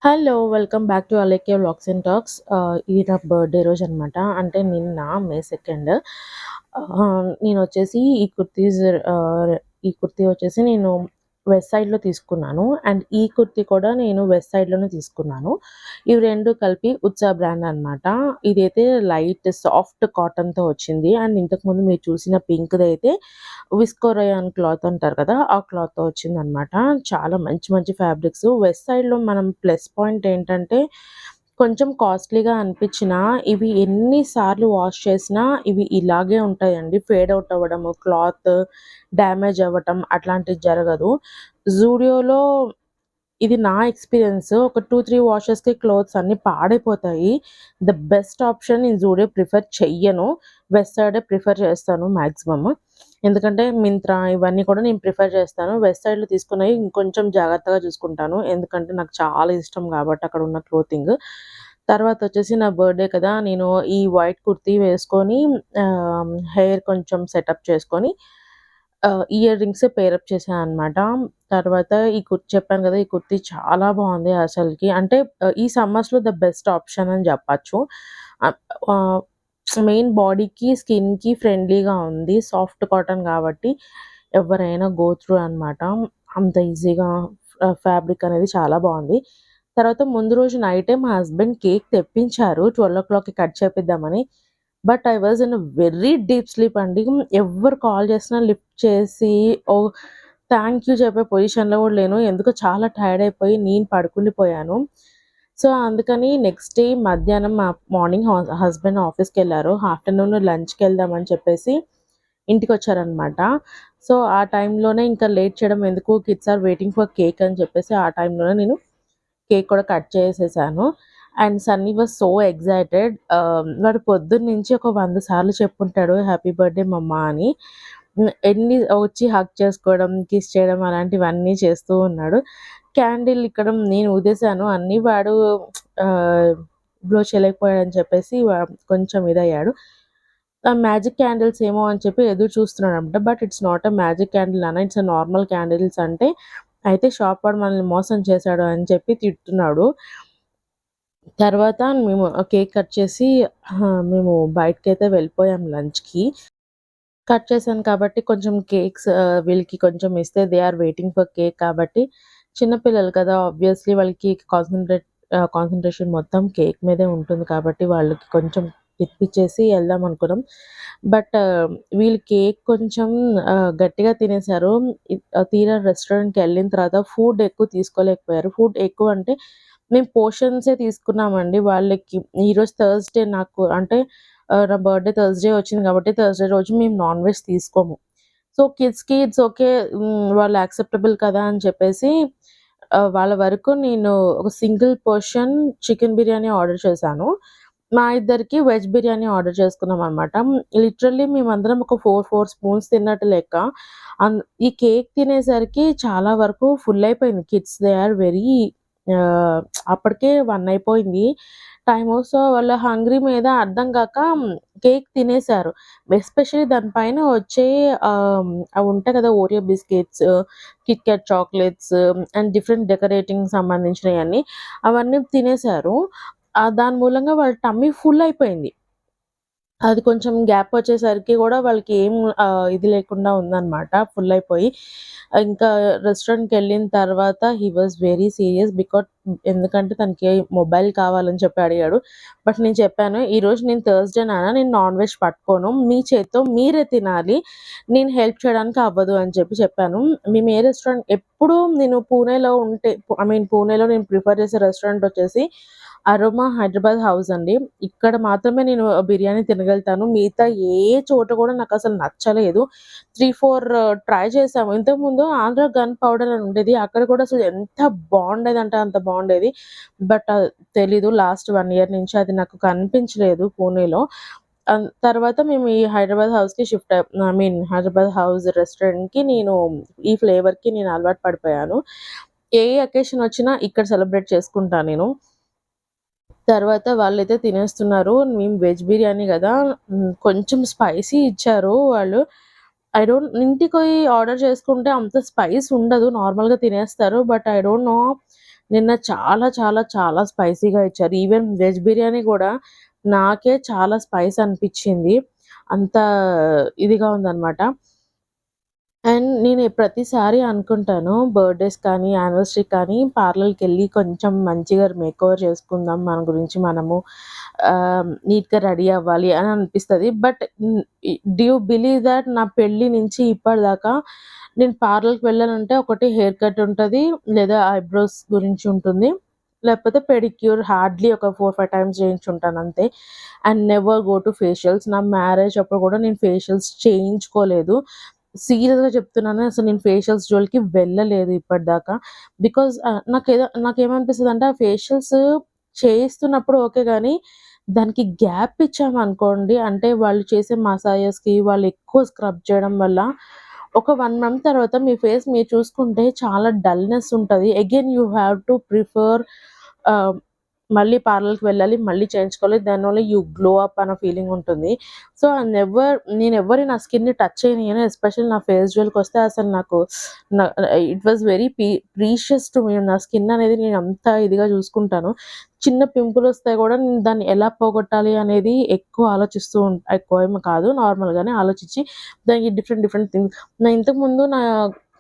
Hello! Welcome back to Alekhya vlogs and talks. ఇది నా birthday రోజనమాట. అంటే నిన్న మే 2 నేనొచ్చేసి ఈ కుర్తీ వచ్చేసి నేను వెస్ట్ సైడ్‌లో తీసుకున్నాను. అండ్ ఈ కుర్తీ కూడా నేను వెస్ట్ సైడ్‌లోనే తీసుకున్నాను. ఇవి 2 కలిపి ఉత్సా బ్రాండ్ అనమాట. ఇదైతే లైట్ సాఫ్ట్ కాటన్‌తో వచ్చింది. అండ్ ఇంతకుముందు మీరు చూసిన పింక్‌దైతే విస్కోరయాన్ క్లాత్ అంటారు కదా! ఆ క్లాత్‌తో వచ్చిందనమాట. చాలా మంచి మంచి ఫ్యాబ్రిక్స్. వెస్ట్ సైడ్‌లో మనం ప్లస్ పాయింట్ ఏంటంటే, కొంచెం కాస్ట్‌లీగా అనిపించినా, ఇవి ఎన్ని సార్లు వాష్ చేసినా ఇవి ఇలాగే ఉంటాయండి. ఫేడ్ ఔట్ అవ్వడము, క్లాత్ డ్యామేజ్ అవ్వటం అట్లాంటిది జరగదు. జూడియోలో ఇది నా ఎక్స్‌పీరియన్స్. ఒక 2, 3 వాషెస్‌కి క్లోత్స్ అన్నీ పాడైపోతాయి. ద బెస్ట్ ఆప్షన్ నేను జూడియో ప్రిఫర్ చెయ్యను. వెస్ట్ సైడే ప్రిఫర్ చేస్తాను మాక్సిమమ్. ఎందుకంటే మింత్రా ఇవన్నీ కూడా నేను ప్రిఫర్ చేస్తాను. వెస్ట్ సైడ్‌లో తీసుకున్నయి ఇంకొంచెం జాగ్రత్తగా చూసుకుంటాను. ఎందుకంటే నాకు చాలా ఇష్టం కాబట్టి అక్కడున్న క్లోతింగ్. తర్వాతొచ్చేసి నా బర్త్‌డే కదా! నేను ఈ వైట్ కుర్తీ వేసుకొని హెయిర్ కొంచెం సెటప్ చేసుకొని ఇయర్ రింగ్స్ పేరప్ చేశా అనమాట. తర్వాత చెప్పాను గదా! ఈ కుర్తీ చాలా బావుంది అసలకి. అంటే ఈ సమ్మర్స్‌లో ద బెస్ట్ ఆప్షన్ అని జెప్పచ్చు. ఆహ్, ఆహ్, మెయిన్ బాడీకి, స్కిన్‌కి ఫ్రెండ్లీగా ఉంది. సాఫ్ట్ కాటన్ గాబట్టి ఎవరైనా గో త్రూ అనమాట. అంత ఈజీగా ఫ్యాబ్రిక్ అనేది చాలా బావుంది. తర్వాత ముందు రోజు నైటే మా హస్బెండ్ కేక్ తెప్పించారు 12:00కి కట్ చేపిద్దామని. But I was in a very deep sleep అండి. ఎవ్వరు కాల్ చేసినా లిఫ్ట్ చేసి ఓహ్! థాంక్ యూ చెప్పే పొజిషన్‌లో గూడా లేను. ఎందుకో చాలా టైర్డ్ అయిపోయి నేను పడుకుండిపోయాను. సో, అందుకని నెక్స్ట్ డే మధ్యాహ్నం మార్నింగ్ హస్బెండ్ ఆఫీస్‌కెళ్లారు. ఆఫ్టర్‌నూన్ లంచ్‌కెళ్దామని చెప్పేసి ఇంటికొచ్చారనమాట. సో, ఆ టైంలోనే ఇంకా లేట్ చేయడం ఎందుకు kids are waiting for cake అని చెప్పేసి ఆ టైంలోనే నేను కేక్ కూడా కట్ చేసేసాను. And Sunny was so excited. వాడు పొద్దున్నుంచి ఒక 100 సార్లు చెప్పుంటాడు హ్యాపీ బర్త్‌డే మమ్మా అని. ఎన్ని వచ్చి హగ్ చేసుకోవడం, కిస్ చేయడం అలాంటివన్నీ చేస్తూ ఉన్నాడు. క్యాండిల్ ఇక్కడ నేను ఊదేశాను అన్నీ వాడు ఆహ్, బ్లో చేయలేకపోయాడని చెప్పేసి కొంచెం ఇదయ్యాడు. మ్యాజిక్ క్యాండిల్స్ ఏమో అని చెప్పి ఎదురు చూస్తున్నాడనమాట. But it's not a magic candle నాన్న. ఇట్స్ ఎ నార్మల్ క్యాండిల్స్ అంటే, అయితే షాప్ వాడు మనల్ని మోసం చేశాడు అని చెప్పి తిడుతున్నాడు. తర్వాత మేము కేక్ కట్ చేసి మేము బయటికైతే వెళ్ళిపోయాం లంచ్‌కి. కట్ చేశాను కాబట్టి కొంచెం కేక్స్ వీళ్ళకి కొంచెం ఇస్తే they are waiting for cake కాబట్టి చిన్న పిల్లలు కదా! ఆబ్వియస్‌లీ వాళ్ళకి కాన్సంట్రేషన్ మొత్తం కేక్ మీదే ఉంటుంది కాబట్టి వాళ్ళకి కొంచెం తినిపిచ్చేసి ఎళ్దాం అనుకున్నాం. బట్ వీళ్ళు కేక్ కొంచెం గట్టిగా తినేసారు. తీరా రెస్టారెంట్‌కెళ్ళిన తర్వాత ఫుడ్ ఎక్కువ తీసుకోలేకపోయారు. ఫుడ్ ఎక్కువ అంటే మేము పోర్షన్సే తీసుకున్నామండి. వాళ్ళకి ఈరోజు థర్స్‌డే నాకు అంటే నా బర్త్‌డే థర్స్‌డే వచ్చింది కాబట్టి థర్స్‌డే రోజు మేము నాన్ వెజ్ తీసుకోము. సో, కిడ్స్‌కి ఇట్స్ ఓకే. వాళ్ళు యాక్సెప్టబుల్ కదా! అని చెప్పేసి వాళ్ళ వరకు నేను ఒక single portion chicken biryani order చేశాను. మా ఇద్దరికి వెజ్ బిర్యానీ ఆర్డర్ చేసుకున్నామనమాట. లిటరల్లీ మేమందరం ఒక 4 స్పూన్స్ తిన్నట్టు లెక్క. అన్ ఈ కేక్ తినేసరికి చాలా వరకు ఫుల్ అయిపోయింది. కిడ్స్ దే ఆర్ వెరీ ఆహ్, అప్పటికే 1 అయిపోయింది టైము. సో, వాళ్ళ హంగ్రీ మీద అర్థం గాక కేక్ తినేసారు. ఎస్పెషల్లీ దాని పైన వచ్చే అవి ఉంటాయి కదా! Oreo biscuits, KitKat chocolates and different decorating సంబంధించినయన్నీ అవన్నీ తినేసారు. దాని మూలంగా వాళ్ళ టమ్మీ ఫుల్ అయిపోయింది. అది కొంచెం గ్యాప్ వచ్చేసరికి గూడా వాళ్ళకి ఏం ఇది లేకుండా ఉందనమాట. ఫుల్ అయిపోయి. ఇంకా రెస్టారెంట్‌కెళ్ళిన తర్వాత హి వాస్ వెరీ సీరియస్ ఎందుకంటే తనకి మొబైల్ కావాలని చెప్పి అడిగాడు. బట్ నేను చెప్పాను, "ఈరోజు నేను థర్స్‌డే నాన్న నేను నాన్ వెజ్ పట్టుకోను. మీ చేత్తో మీరే తినాలి. నేను హెల్ప్ చేయడానికి అవ్వదు" అని చెప్పాను. మేము ఏ రెస్టారెంట్ ఎప్పుడు నేను పూణేలో ఉంటే పూణేలో నేను ప్రిఫర్ చేసే రెస్టారెంట్ వచ్చేసి అరోమా హైదరాబాద్ హౌస్ అండి. ఇక్కడ మాత్రమే నేను బిర్యానీ తినగలుగుతాను. మిగతా ఏ చోట కూడా నాకసలు నచ్చలేదు. 3, 4 ట్రై చేశాము. ఇంతకుముందు ఆంధ్ర గన్ పౌడర్ అని ఉండేది. అక్కడ కూడా అసలు ఎంత బావుండేదంటే అంత బావుండేది. బట్ తెలీదు లాస్ట్ 1 ఇయర్ నుంచి అది నాకు కనిపించలేదు పూణేలో. తర్వాత మేము ఈ హైదరాబాద్ హౌస్‌కి హైదరాబాద్ హౌస్ రెస్టారెంట్‌కి ఈ ఫ్లేవర్‌కి నేను అలవాటు పడిపోయాను. ఏ అకేషన్ వచ్చినా ఇక్కడ సెలబ్రేట్ చేసుకుంటా నేను. తర్వాత వాళ్ళైతే తినేస్తున్నారు. మేము వెజ్ బిర్యానీ గదా! కొంచెం స్పైసీ ఇచ్చారు వాళ్ళు. ఇంటికి ఆర్డర్ చేసుకుంటే అంత స్పైస్ ఉండదు. నార్మల్‌గా తినేస్తారు. బట్ ఐ డోంట్ నో నిన్న చాలా చాలా చాలా స్పైసీగా ఇచ్చారు. ఈవెన్ వెజ్ బిర్యానీ గూడా నాకే చాలా స్పైస్ అనిపిచ్చింది. అంత ఇదిగా ఉందనమాట. అండ్ నేను ప్రతిసారి అనుకుంటాను బర్త్‌డేస్ కానీ, యానివర్సరీ కానీ పార్లర్‌కెళ్ళి కొంచెం మంచిగా మేకోవర్ చేసుకుందాం. మన గురించి మనము నీట్‌గా రెడీ అవ్వాలి అని అనిపిస్తది. But do you believe that నా పెళ్లి నుంచి ఇప్పటిదాకా నేను పార్లర్‌కి వెళ్ళానంటే ఒకటి హెయిర్ కట్ ఉంటది. లేదా ఐబ్రోస్ గురించి ఉంటుంది. లేకపోతే పెడిక్యూర్ హార్డ్‌లీ ఒక 4, 5 టైమ్స్ చేయించుంటాను అంతే. And never go to facials. నా మ్యారేజ్ అప్పుడు కూడా నేను ఫేషియల్స్ చేయించుకోలేదు. సీరియస్‌గా చెప్తున్నాను. అసలు నేను ఫేషియల్స్ జోలికి వెళ్ళలేదు ఇప్పటిదాకా. బికాజ్ నాకేమనిపిస్తదంటే ఆ ఫేషియల్స్ చేస్తున్నప్పుడు ఓకే గానీ, దానికి గ్యాప్ ఇచ్చామనుకోండి, అంటే వాళ్ళు చేసే మసాజెస్‌కి వాళ్ళు ఎక్కువ స్క్రబ్ చేయడం వల్ల ఒక 1 మంత్ తర్వాత మీ ఫేస్ మీరు చూసుకుంటే చాలా డల్‌నెస్ ఉంటది. Again you have to prefer ah, మళ్ళీ పార్లర్‌కి వెళ్ళాలి, మళ్ళీ చేయించుకోవాలి. దాని వల్ల యూ గ్లో అప్ అన్న ఫీలింగ్ ఉంటుంది. సో, నేనెవ్వరి నా స్కిన్‌ని టచ్ చేయనియ్యను. ఎస్పెషల్లీ నా ఫేస్ జోలికొస్తే అసలు నాకు న it was very precious to me. నా స్కిన్ అనేది నేను అంత ఇదిగా చూసుకుంటాను. చిన్న పింపులొస్తే గూడా నేను దాన్ని ఎలా పోగొట్టాలి అనేది ఎక్కువ ఆలోచిస్తూ ఎక్కువ ఏమి కాదు, నార్మల్‌గానే ఆలోచించి దానికి డిఫరెంట్ డిఫరెంట్ థింగ్స్ ఇంతకుముందు నా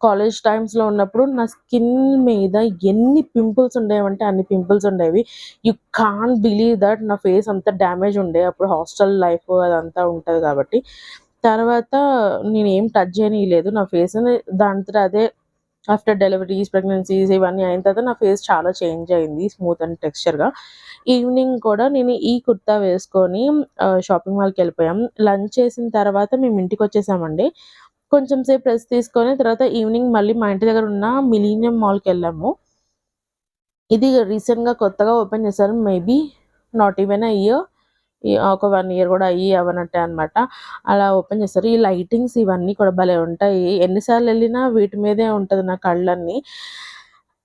కాలేజ్ టైమ్స్‌లో ఉన్నప్పుడు నా స్కిన్ మీద ఎన్ని పింపుల్స్ ఉండేవంటే అన్ని పింపుల్స్ ఉండేవి. యూ కాంట్ బిలీవ్ థట్ నా ఫేస్ అంత డ్యామేజ్ ఉండే. అప్పుడు హాస్టల్ లైఫ్ అదంతా ఉంటది కాబట్టి. తర్వాత నేనేం టచ్ చేయనీయలేదు నా ఫేస్‌ని. దానంతట అదే ఆఫ్టర్ డెలివరీస్, ప్రెగ్నెన్సీస్ ఇవన్నీ అయిన తర్వాత నా ఫేస్ చాలా చేంజ్ అయింది. Smooth and టెక్స్చర్‌గా. ఈవినింగ్ కూడా నేను ఈ కుర్తా వేసుకొని షాపింగ్ మాల్‌కెళ్ళిపోయాం. లంచ్ చేసిన తర్వాత మేము ఇంటికొచ్చేసామండి. కొంచెం సేపు రెస్ట్ తీసుకొని తర్వాత ఈవినింగ్ మళ్ళీ మా ఇంటి దగ్గర ఉన్న మిలీనియం మాల్‌కెళ్ళాము. ఇది రీసెంట్‌గా కొత్తగా ఓపెన్ చేశారు. Maybe not even a year. ఒక 1 ఇయర్ గూడా అవ్వనట్టే అనమాట. అలా ఓపెన్ చేశారు. ఈ లైటింగ్స్ ఇవన్నీ కూడా భలే ఉంటాయి. ఎన్ని సార్లెళ్ళినా వీటి మీదే ఉంటది నా కళ్ళన్నీ.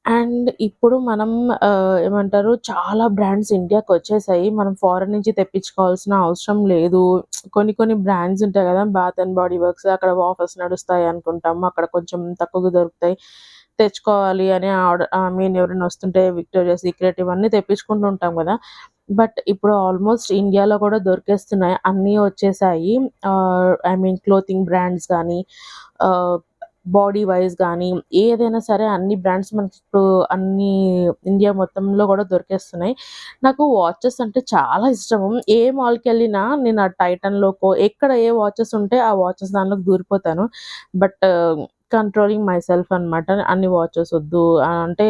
అండ్ ఇప్పుడు మనం ఏమంటారు చాలా బ్రాండ్స్ ఇండియాకొచ్చేసాయి. మనం ఫారెన్ నుంచి తెప్పించుకోవాల్సిన అవసరం లేదు. కొన్ని కొన్ని బ్రాండ్స్ ఉంటాయి గదా! బాత్ అండ్ బాడీ వర్క్స్ అక్కడ ఆఫర్స్ నడుస్తాయి అనుకుంటాం. అక్కడ కొంచెం తక్కువగా దొరుకుతాయి. తెచ్చుకోవాలి అని ఐ మీన్ ఎవరైనా వస్తుంటే విక్టోరియా సీక్రెట్ ఇవన్నీ తెప్పించుకుంటూ ఉంటాం గదా! బట్ ఇప్పుడు ఆల్మోస్ట్ ఇండియాలో కూడా దొరికేస్తున్నాయి. అన్నీ వచ్చేసాయి. ఐ మీన్ క్లోతింగ్ బ్రాండ్స్ గానీ, ఆహ్, బాడీ వైస్ గానీ, ఏదైనా సరే అన్ని బ్రాండ్స్ మనకిప్పుడు అన్నీ ఇండియా మొత్తంలో గూడా దొరికేస్తున్నాయి. నాకు వాచెస్ అంటే చాలా ఇష్టము. ఏ మాల్‌కెళ్ళినా నేను ఆ టైటన్‌లోకో ఎక్కడ ఏ వాచెస్ ఉంటే ఆ వాచెస్ దానిలోకి దూరిపోతాను. బట్ కంట్రోలింగ్ మై సెల్ఫ్ అనమాట. అన్ని వాచెస్ ఒద్దు అంటే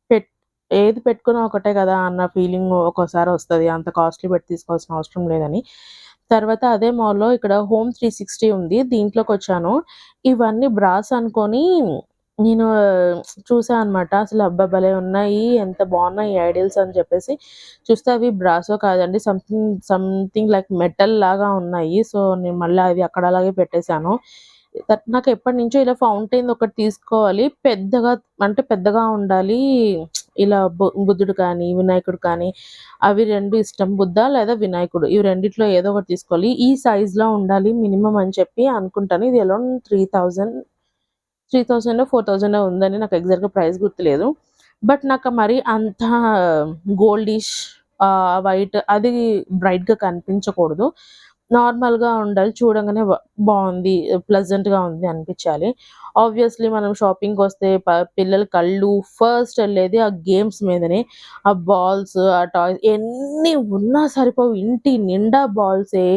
పెట్ ఏది పెట్టుకున్నా ఒకటే గదా! అన్న ఫీలింగ్ ఒక్కోసారొస్తది. అంత కాస్ట్‌లీ పెట్టి తీసుకోవాల్సిన అవసరం లేదని. తర్వాత అదే మాల్‌లో ఇక్కడ హోమ్ 360 ఉంది. దీంట్లోకొచ్చాను. ఇవన్నీ బ్రాస్ అనుకోని నేను చూసా అనమాట. అసలు అబ్బా! భలే ఉన్నాయి. ఎంత బావున్నాయి ఐడియల్స్ అని చెప్పేసి చూస్తే అవి బ్రాసో కాదండి. సంథింగ్ లైక్ మెటల్ లాగా ఉన్నాయి. సో, నేను మళ్ళీ అవి అక్కడ అలాగే పెట్టేసాను. నాకెప్పటినుంచో ఇలా ఫౌంటైన్‌ది ఒకటి తీసుకోవాలి. పెద్దగా ఉండాలి. ఇలా బుద్ధుడు కానీ, వినాయకుడు కానీ అవి 2 ఇష్టం. బుద్ధ లేదా వినాయకుడు. ఈ రెండిట్లో ఏదో ఒకటి తీసుకోవాలి. ఈ సైజ్‌లో ఉండాలి మినిమమ్ అని చెప్పి అనుకుంటాను. ఇది అరౌండ్ 3000 4000 ఉందని నాకు ఎగ్జాక్ట్‌గా ప్రైస్ గుర్తులేదు. బట్ నాకు మరి అంత గోల్డిష్ వైట్ అది బ్రైట్‌గా కనిపించకూడదు. నార్మల్‌గా ఉండాలి. చూడంగానే బావుంది. ప్లెజెంట్‌గా ఉంది అనిపించాలి. ఆబ్వియస్‌లీ మనం షాపింగ్‌కొస్తే పిల్లల కళ్ళు ఫస్ట్ ఎళ్ళేది ఆ గేమ్స్ మీదనే. ఆ బాల్స్, ఆ టాయ్స్ ఎన్ని ఉన్నా సరిపోవు. ఇంటి నిండా బాల్సే,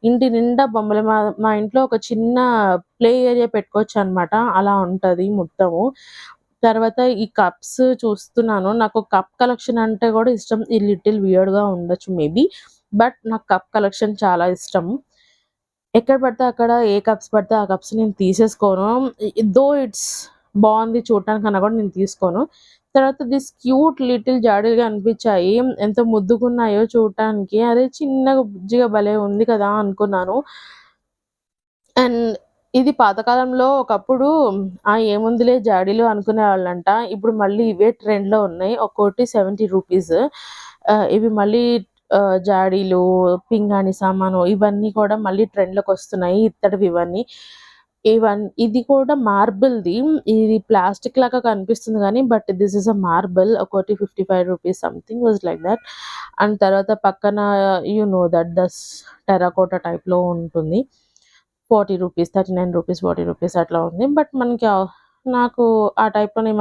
ఇంటి నిండా బొమ్మలే. మా మా ఇంట్లో ఒక చిన్న ప్లే ఏరియా పెట్టుకోవచ్చనమాట. అలా ఉంటది మొత్తము. తర్వాత ఈ కప్స్ చూస్తున్నాను. నాకు కప్ కలెక్షన్ అంటే గూడా ఇష్టం. ఈ లిటిల్ వియర్డ్‌గా ఉండొచ్చు మేబీ. బట్ నాకు కప్ కలెక్షన్ చాలా ఇష్టం. ఎక్కడ పడితే అక్కడ ఏ కప్స్ పడితే ఆ కప్స్ నేను తీసేసుకోను. ఇట్స్ బావుంది చూడటానికన్నా గూడా నేను తీసుకోను. తర్వాత క్యూట్ లిటిల్ జాడీలుగా అనిపించాయి. ఎంత ముద్దుగున్నాయో చూడటానికి. అదే చిన్నగా బుజ్జిగా భలే ఉంది కదా! అనుకున్నాను. అండ్ ఇది పాతకాలంలో ఒకప్పుడు ఏముందిలే జాడీలు అనుకునేవాళ్ళంట. ఇప్పుడు మళ్ళీ ఇవే ట్రెండ్‌లో ఉన్నాయి. ఒక్కోటి రూ. 70. ఇవి మళ్ళీ జాడీలు, పింగాణి సామాను ఇవన్నీ కూడా మళ్ళీ ట్రెండ్‌లోకొస్తున్నాయి. ఇత్తడివి ఇవన్నీ. ఇది కూడా మార్బుల్‌ది. ఇది ప్లాస్టిక్ లాగా కనిపిస్తుంది గానీ, but this is a marble. ఒకటి రూ. 55 something was like that. And తర్వాత పక్కన యూ నో దట్ టెర్రకోటా టైప్‌లో ఉంటుంది. రూ. 40, రూ. 39, రూ. 40 అట్లా ఉంది. బట్ మనకి నాకు ఆ టైప్‌లోనే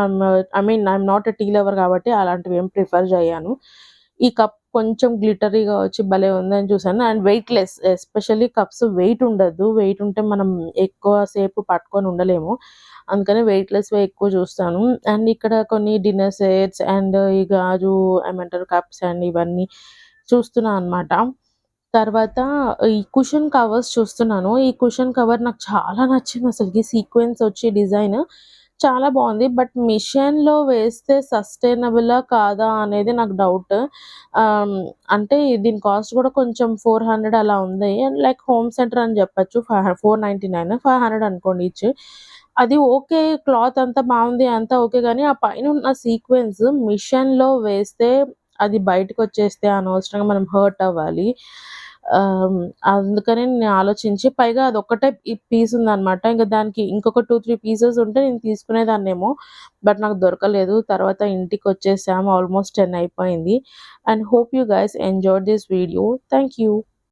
I mean I'm not a tea lover కాబట్టి అలాంటివేం ప్రిఫర్ జేయను. ఈ కప్ కొంచెం గ్లిటరీగా వచ్చి భలే ఉందని చూసాను. And weightless especially cups weight ఉండద్దు. వెయిట్ ఉంటే మనం ఎక్కువ సేపు పట్టుకొని ఉండలేము. అందుకని వెయిట్‌లెస్‌వే ఎక్కువ చూస్తాను. అండ్ ఇక్కడ కొన్ని డిన్నర్ సెట్స్ అండ్ ఈ గాజు ఏమంటారు కప్స్ అండ్ ఇవన్నీ చూస్తున్నా అనమాట. తర్వాత ఈ కుషన్ కవర్స్ చూస్తున్నాను. ఈ కుషన్ కవర్ నాకు చాలా నచ్చిందసలకి. సీక్వెన్స్ వచ్చి డిజైన్ చాలా బావుంది. బట్ మిషన్‌లో వేస్తే సస్టైనబులా కాదా అనేది నాకు డౌట్. ఆహ్, అంటే దీని కాస్ట్ కూడా కొంచెం 400 అలా ఉంది. అండ్ లైక్ హోమ్ సెంటర్ అని చెప్పొచ్చు. 499, 500 అనుకోండి ఈచ్. అది ఓకే. క్లాత్ అంతా బావుంది. అంతా ఓకే గానీ, ఆ పైనున్న సీక్వెన్స్ మిషన్‌లో వేస్తే అది బయటకొచ్చేస్తే అనవసరంగా మనం హర్ట్ అవ్వాలి. అందుకని నేను ఆలోచించి పైగా అదొక్కటే పీస్ ఉందనమాట. ఇంక దానికి ఇంకొక 2, 3 పీసెస్ ఉంటే నేను తీసుకునేదాన్నేమో. బట్ నాకు దొరకలేదు. తర్వాత ఇంటికొచ్చేసాము. ఆల్మోస్ట్ 10 అయిపోయింది. And hope you guys enjoyed this video. Thank you.